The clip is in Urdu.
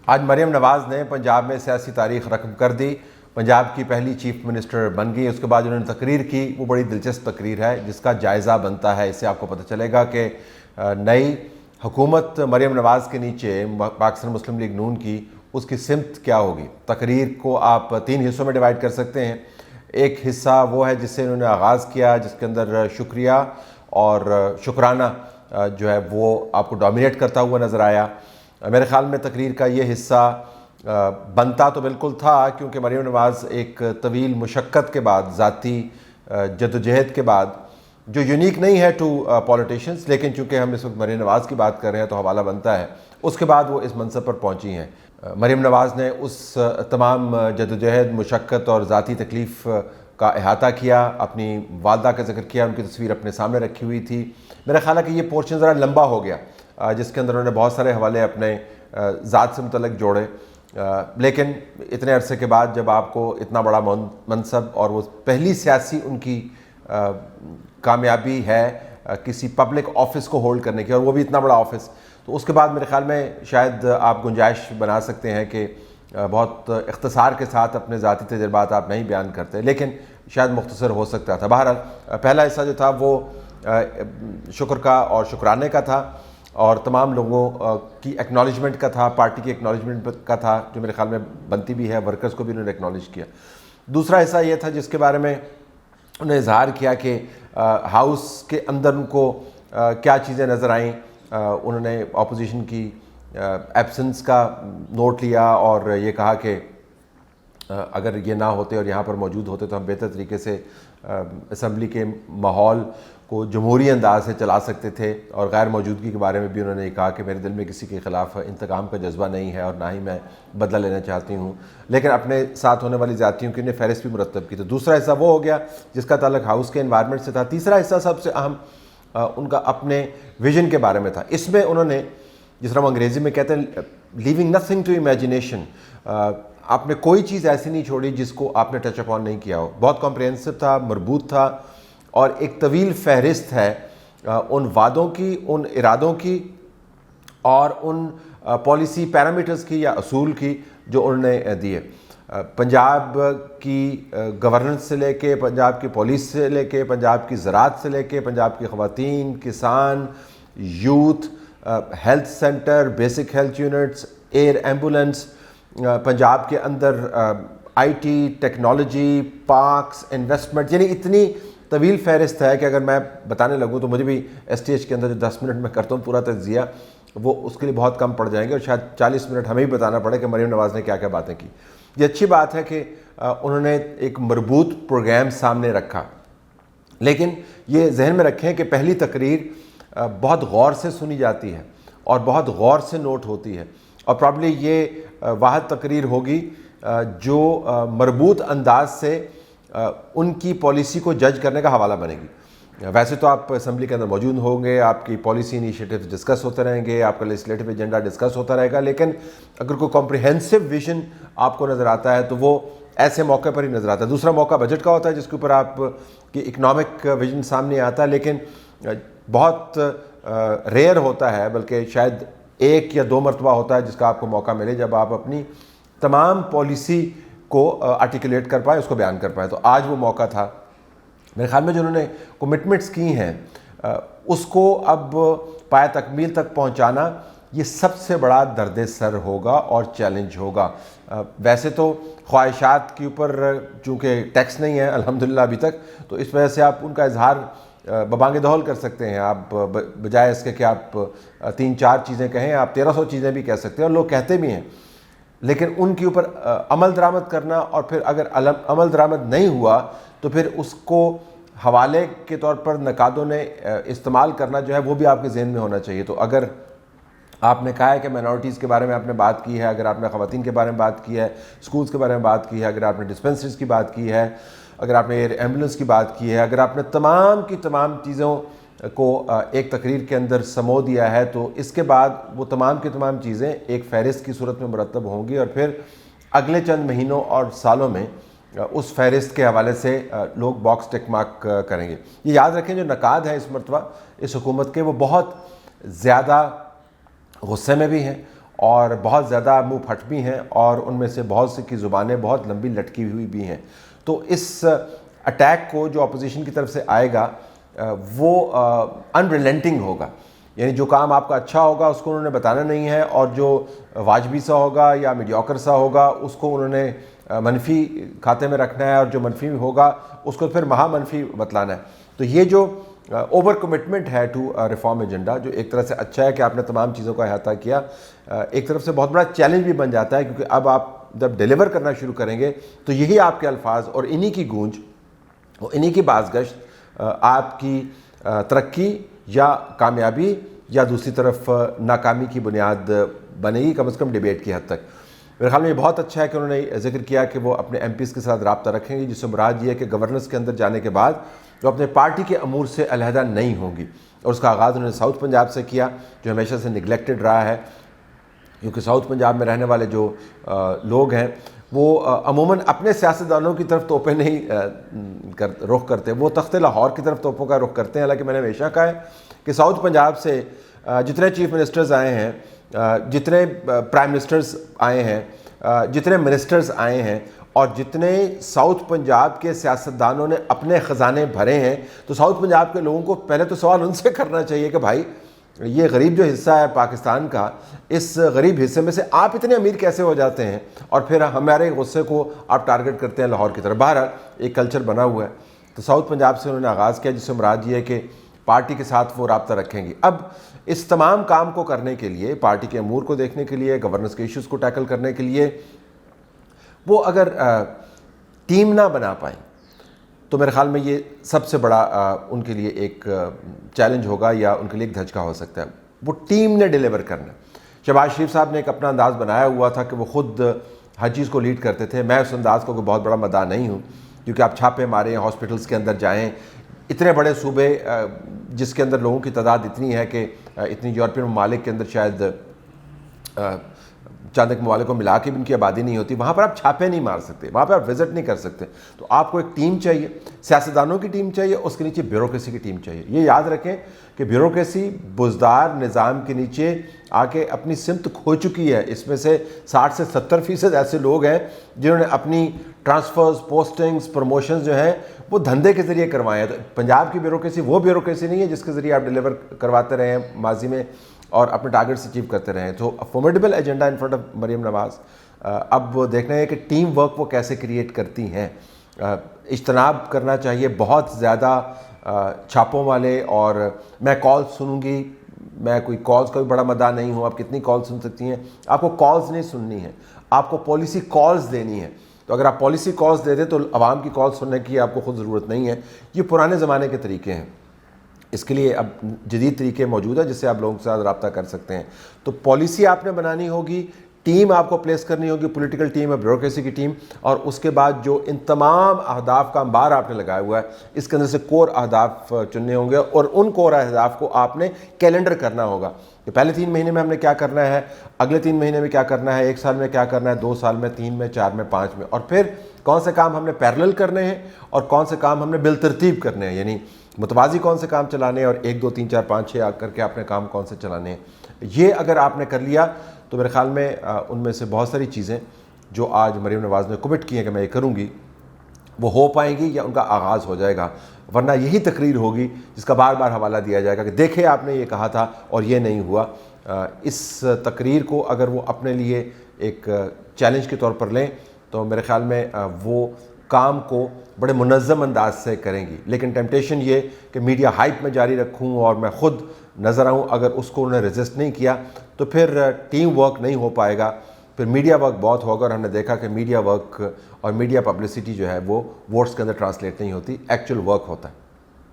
آج مریم نواز نے پنجاب میں سیاسی تاریخ رقم کر دی، پنجاب کی پہلی چیف منسٹر بن گئی۔ اس کے بعد انہوں نے تقریر کی، وہ بڑی دلچسپ تقریر ہے جس کا جائزہ بنتا ہے۔ اس سے آپ کو پتہ چلے گا کہ نئی حکومت مریم نواز کے نیچے پاکستان مسلم لیگ نون کی اس کی سمت کیا ہوگی۔ تقریر کو آپ 3 حصوں میں ڈیوائیڈ کر سکتے ہیں۔ ایک حصہ وہ ہے جس سے انہوں نے آغاز کیا، جس کے اندر شکریہ اور شکرانہ جو ہے وہ آپ کو ڈومینیٹ کرتا ہوا نظر آیا۔ میرے خیال میں تقریر کا یہ حصہ بنتا تو بالکل تھا، کیونکہ مریم نواز ایک طویل مشقت کے بعد، ذاتی جدوجہد کے بعد، جو یونیک نہیں ہے ٹو پولیٹیشنز، لیکن چونکہ ہم اس وقت مریم نواز کی بات کر رہے ہیں تو حوالہ بنتا ہے، اس کے بعد وہ اس منصب پر پہنچی ہیں۔ مریم نواز نے اس تمام جدوجہد، مشقت اور ذاتی تکلیف کا احاطہ کیا، اپنی والدہ کا ذکر کیا، ان کی تصویر اپنے سامنے رکھی ہوئی تھی۔ میرا خیال ہے کہ یہ پورشن ذرا لمبا ہو گیا، جس کے اندر انہوں نے بہت سارے حوالے اپنے ذات سے متعلق جوڑے، لیکن اتنے عرصے کے بعد جب آپ کو اتنا بڑا منصب اور وہ پہلی سیاسی ان کی کامیابی ہے کسی پبلک آفس کو ہولڈ کرنے کی، اور وہ بھی اتنا بڑا آفس، تو اس کے بعد میرے خیال میں شاید آپ گنجائش بنا سکتے ہیں کہ بہت اختصار کے ساتھ اپنے ذاتی تجربات آپ نہیں بیان کرتے، لیکن شاید مختصر ہو سکتا تھا۔ بہرحال پہلا حصہ جو تھا وہ شکر کا اور شکرانے کا تھا، اور تمام لوگوں کی ایکنالجمنٹ کا تھا، پارٹی کی ایکنالجمنٹ کا تھا، جو میرے خیال میں بنتی بھی ہے، ورکرز کو بھی انہوں نے ایکنالج کیا۔ دوسرا حصہ یہ تھا جس کے بارے میں انہوں نے اظہار کیا کہ ہاؤس کے اندر ان کو کیا چیزیں نظر آئیں۔ انہوں نے اپوزیشن کی ایبسنس کا نوٹ لیا اور یہ کہا کہ اگر یہ نہ ہوتے اور یہاں پر موجود ہوتے تو ہم بہتر طریقے سے اسمبلی کے ماحول کو جمہوری انداز سے چلا سکتے تھے، اور غیر موجودگی کے بارے میں بھی انہوں نے کہا کہ میرے دل میں کسی کے خلاف انتقام کا جذبہ نہیں ہے اور نہ ہی میں بدلہ لینا چاہتی ہوں، لیکن اپنے ساتھ ہونے والی زیادتیوں کی انہیں فہرست بھی مرتب کی۔ تو دوسرا حصہ وہ ہو گیا جس کا تعلق ہاؤس کے انوائرمنٹ سے تھا۔ تیسرا حصہ سب سے اہم ان کا اپنے ویژن کے بارے میں تھا۔ اس میں انہوں نے، جس طرح وہ انگریزی میں کہتے ہیں لیونگ نتھنگ ٹو امیجینیشن، آپ نے کوئی چیز ایسی نہیں چھوڑی جس کو آپ نے ٹچ اپون نہیں کیا ہو۔ بہت کمپریہنسو تھا، مربوط تھا، اور ایک طویل فہرست ہے ان وعدوں کی، ان ارادوں کی اور ان پالیسی پیرامیٹرز کی یا اصول کی جو انہوں نے دیے۔ پنجاب کی گورننس سے لے کے، پنجاب کی پولیس سے لے کے، پنجاب کی زراعت سے لے کے، پنجاب کی خواتین، کسان، youth, health centre, basic health units, air ambulance, Punjab کے اندر I T, technology, parks, investment, یعنی اتنی طویل فہرست ہے کہ اگر میں بتانے لگوں تو مجھے بھی ایس ٹی ایچ کے اندر جو 10 منٹ میں کرتا ہوں پورا تجزیہ، وہ اس کے لیے بہت کم پڑ جائیں گے، اور شاید 40 منٹ ہمیں ہی بتانا پڑے کہ مریم نواز نے کیا کیا باتیں کی۔ یہ اچھی بات ہے کہ انہوں نے ایک مربوط پروگرام سامنے رکھا، لیکن یہ ذہن میں رکھیں کہ پہلی تقریر بہت غور سے سنی جاتی ہے اور بہت غور سے نوٹ ہوتی ہے، اور پرابلی یہ واحد تقریر ہوگی جو مربوط انداز سے ان کی پالیسی کو جج کرنے کا حوالہ بنے گی۔ ویسے تو آپ اسمبلی کے اندر موجود ہوں گے، آپ کی پالیسی انیشیٹیوز ڈسکس ہوتے رہیں گے، آپ کا لیجسلیٹو ایجنڈا ڈسکس ہوتا رہے گا، لیکن اگر کوئی کمپریہنسو ویژن آپ کو نظر آتا ہے تو وہ ایسے موقع پر ہی نظر آتا ہے۔ دوسرا موقع بجٹ کا ہوتا ہے جس کے اوپر آپ کی اکنامک ویژن سامنے آتا ہے، لیکن بہت ریئر ہوتا ہے، بلکہ شاید 1 یا 2 مرتبہ ہوتا ہے جس کا آپ کو موقع ملے جب آپ اپنی تمام پالیسی کو آرٹیکولیٹ کر پائیں، اس کو بیان کر پائیں۔ تو آج وہ موقع تھا۔ میرے خیال میں جو انہوں نے کمٹمنٹس کی ہیں اس کو اب پایہ تکمیل تک پہنچانا یہ سب سے بڑا درد سر ہوگا اور چیلنج ہوگا۔ ویسے تو خواہشات کے اوپر چونکہ ٹیکس نہیں ہے الحمدللہ ابھی تک، تو اس وجہ سے آپ ان کا اظہار ببانگ دہل کر سکتے ہیں، آپ بجائے اس کے کہ آپ 3-4 چیزیں کہیں، آپ 1300 چیزیں بھی کہہ سکتے ہیں، اور لوگ کہتے بھی ہیں، لیکن ان کے اوپر عمل درآمد کرنا، اور پھر اگر عمل درآمد نہیں ہوا تو پھر اس کو حوالے کے طور پر نقادوں نے استعمال کرنا جو ہے وہ بھی آپ کے ذہن میں ہونا چاہیے۔ تو اگر آپ نے کہا ہے کہ مائنورٹیز کے بارے میں آپ نے بات کی ہے، اگر آپ نے خواتین کے بارے میں بات کی ہے، سکولز کے بارے میں بات کی ہے، اگر آپ نے ڈسپنسریز کی بات کی ہے، اگر آپ نے ایئر ایمبولنس کی بات کی ہے، اگر آپ نے تمام کی تمام چیزوں کو ایک تقریر کے اندر سمو دیا ہے، تو اس کے بعد وہ تمام کی تمام چیزیں ایک فہرست کی صورت میں مرتب ہوں گی، اور پھر اگلے چند مہینوں اور سالوں میں اس فہرست کے حوالے سے لوگ باکس ٹک مارک کریں گے۔ یہ یاد رکھیں جو نقاد ہیں اس مرتبہ اس حکومت کے، وہ بہت زیادہ غصے میں بھی ہیں اور بہت زیادہ منہ پھٹ بھی ہیں، اور ان میں سے بہت سے کی زبانیں بہت لمبی لٹکی ہوئی بھی ہیں. تو اس اٹیک کو جو اپوزیشن کی طرف سے آئے گا وہ انریلنٹنگ ہوگا. یعنی جو کام آپ کا اچھا ہوگا اس کو انہوں نے بتانا نہیں ہے، اور جو واجبی سا ہوگا یا میڈیوکر سا ہوگا اس کو انہوں نے منفی کھاتے میں رکھنا ہے، اور جو منفی ہوگا اس کو پھر مہا منفی بتلانا ہے. تو یہ جو اوور کمٹمنٹ ہے ٹو ریفارم ایجنڈا، جو ایک طرح سے اچھا ہے کہ آپ نے تمام چیزوں کا احاطہ کیا، ایک طرف سے بہت بڑا چیلنج بھی بن جاتا ہے، کیونکہ اب آپ جب ڈیلیور کرنا شروع کریں گے تو یہی آپ کے الفاظ اور انہی کی گونج اور انہی کی بازگشت آپ کی ترقی یا کامیابی یا دوسری طرف ناکامی کی بنیاد بنے گی، کم از کم ڈیبیٹ کی حد تک. میرے خیال میں یہ بہت اچھا ہے کہ انہوں نے ذکر کیا کہ وہ اپنے ایم پیز کے ساتھ رابطہ رکھیں گی، جس سے مراد یہ ہے کہ گورننس کے اندر جانے کے بعد وہ اپنے پارٹی کے امور سے علیحدہ نہیں ہوں گی. اور اس کا آغاز انہوں نے ساؤتھ پنجاب سے کیا، جو ہمیشہ سے نگلیکٹڈ رہا ہے، کیونکہ ساؤتھ پنجاب میں رہنے والے جو لوگ ہیں وہ عموماً اپنے سیاستدانوں کی طرف توپیں نہیں رخ کرتے، وہ تخت لاہور کی طرف توپوں کا رخ کرتے ہیں. حالانکہ میں نے ہمیشہ کہا ہے کہ ساؤتھ پنجاب سے جتنے چیف منسٹرز آئے ہیں، جتنے پرائم منسٹرز آئے ہیں، جتنے منسٹرز آئے ہیں، اور جتنے ساؤتھ پنجاب کے سیاستدانوں نے اپنے خزانے بھرے ہیں، تو ساؤتھ پنجاب کے لوگوں کو پہلے تو سوال ان سے کرنا چاہیے کہ بھائی یہ غریب جو حصہ ہے پاکستان کا، اس غریب حصے میں سے آپ اتنے امیر کیسے ہو جاتے ہیں، اور پھر ہمارے غصے کو آپ ٹارگٹ کرتے ہیں لاہور کی طرف. بہرحال ایک کلچر بنا ہوا ہے. تو ساؤتھ پنجاب سے انہوں نے آغاز کیا، جس سے مراد یہ ہے کہ پارٹی کے ساتھ وہ رابطہ رکھیں گی. اب اس تمام کام کو کرنے کے لیے، پارٹی کے امور کو دیکھنے کے لیے، گورننس کے ایشوز کو ٹیکل کرنے کے لیے، وہ اگر ٹیم نہ بنا پائیں تو میرے خیال میں یہ سب سے بڑا ان کے لیے ایک چیلنج ہوگا، یا ان کے لیے ایک دھچکا ہو سکتا ہے. وہ ٹیم نے ڈیلیور کرنا. شہباز شریف صاحب نے ایک اپنا انداز بنایا ہوا تھا کہ وہ خود ہر چیز کو لیڈ کرتے تھے. میں اس انداز کو کوئی بہت بڑا مداح نہیں ہوں، کیونکہ آپ چھاپے ماریں، ہاسپٹلس کے اندر جائیں، اتنے بڑے صوبے جس کے اندر لوگوں کی تعداد اتنی ہے کہ اتنی یورپین ممالک کے اندر شاید چند ایک ممالک کو ملا کے بھی ان کی آبادی نہیں ہوتی، وہاں پر آپ چھاپے نہیں مار سکتے، وہاں پر آپ وزٹ نہیں کر سکتے. تو آپ کو ایک ٹیم چاہیے، سیاستدانوں کی ٹیم چاہیے، اس کے نیچے بیوروکریسی کی ٹیم چاہیے. یہ یاد رکھیں کہ بیوروکریسی بزدار نظام کے نیچے آ کے اپنی سمت کھو چکی ہے. اس میں سے 60 سے 70% ایسے لوگ ہیں جنہوں نے اپنی ٹرانسفرز، پوسٹنگز، پروموشنز جو ہیں وہ دھندے کے ذریعے کروائے ہیں. تو پنجاب کی بیوروکریسی وہ بیوروکریسی نہیں ہے جس کے ذریعے آپ ڈیلیور کرواتے رہے ہیں ماضی میں اور اپنے ٹارگٹس اچیو کرتے رہے ہیں. تو formidable agenda in front of Maryam Nawaz. اب وہ دیکھنا ہے کہ ٹیم ورک وہ کیسے کریٹ کرتی ہیں. اجتناب کرنا چاہیے بہت زیادہ چھاپوں والے، اور میں کال سنوں گی، میں کوئی کالز کا بھی بڑا مداح نہیں ہوں. آپ کتنی کال سن سکتی ہیں؟ آپ کو کالز نہیں سننی ہے، آپ کو پالیسی کالز دینی ہے. تو اگر آپ پالیسی کالز دے دیں تو عوام کی کال سننے کی آپ کو خود ضرورت نہیں ہے. یہ پرانے زمانے کے طریقے ہیں. اس کے لیے اب جدید طریقے موجود ہیں جس سے آپ لوگوں کے ساتھ رابطہ کر سکتے ہیں. تو پالیسی آپ نے بنانی ہوگی، ٹیم آپ کو پلیس کرنی ہوگی، پولیٹیکل ٹیم اور بیوروکریسی کی ٹیم، اور اس کے بعد جو ان تمام اہداف کا انبار آپ نے لگایا ہوا ہے اس کے اندر سے کور اہداف چننے ہوں گے، اور ان کور اہداف کو آپ نے کیلنڈر کرنا ہوگا کہ پہلے 3 مہینے میں ہم نے کیا کرنا ہے، اگلے 3 مہینے میں کیا کرنا ہے، 1 سال میں کیا کرنا ہے، 2 سال میں، 3 میں، 4 میں، 5 میں، اور پھر کون سے کام ہم نے پیرلل کرنے ہیں اور کون سے کام ہم نے بالترتیب کرنے ہیں. یعنی متوازی کون سے کام چلانے ہیں اور 1 2 3 4 5 6 کر کے اپنے کام کون سے چلانے ہیں. یہ اگر آپ نے کر لیا تو میرے خیال میں ان میں سے بہت ساری چیزیں جو آج مریم نواز نے کمٹ کی ہیں کہ میں یہ کروں گی وہ ہو پائیں گی یا ان کا آغاز ہو جائے گا. ورنہ یہی تقریر ہوگی جس کا بار بار حوالہ دیا جائے گا کہ دیکھیں آپ نے یہ کہا تھا اور یہ نہیں ہوا. اس تقریر کو اگر وہ اپنے لیے ایک چیلنج کے طور پر لیں تو میرے خیال میں وہ کام کو بڑے منظم انداز سے کریں گی. لیکن ٹیمپٹیشن یہ کہ میڈیا ہائپ میں جاری رکھوں اور میں خود نظر آؤں، اگر اس کو انہوں نے ریزسٹ نہیں کیا تو پھر ٹیم ورک نہیں ہو پائے گا، پھر میڈیا ورک بہت ہوگا. اور ہم نے دیکھا کہ میڈیا ورک اور میڈیا پبلسٹی جو ہے وہ ووٹس کے اندر ٹرانسلیٹ نہیں ہوتی، ایکچوئل ورک ہوتا ہے.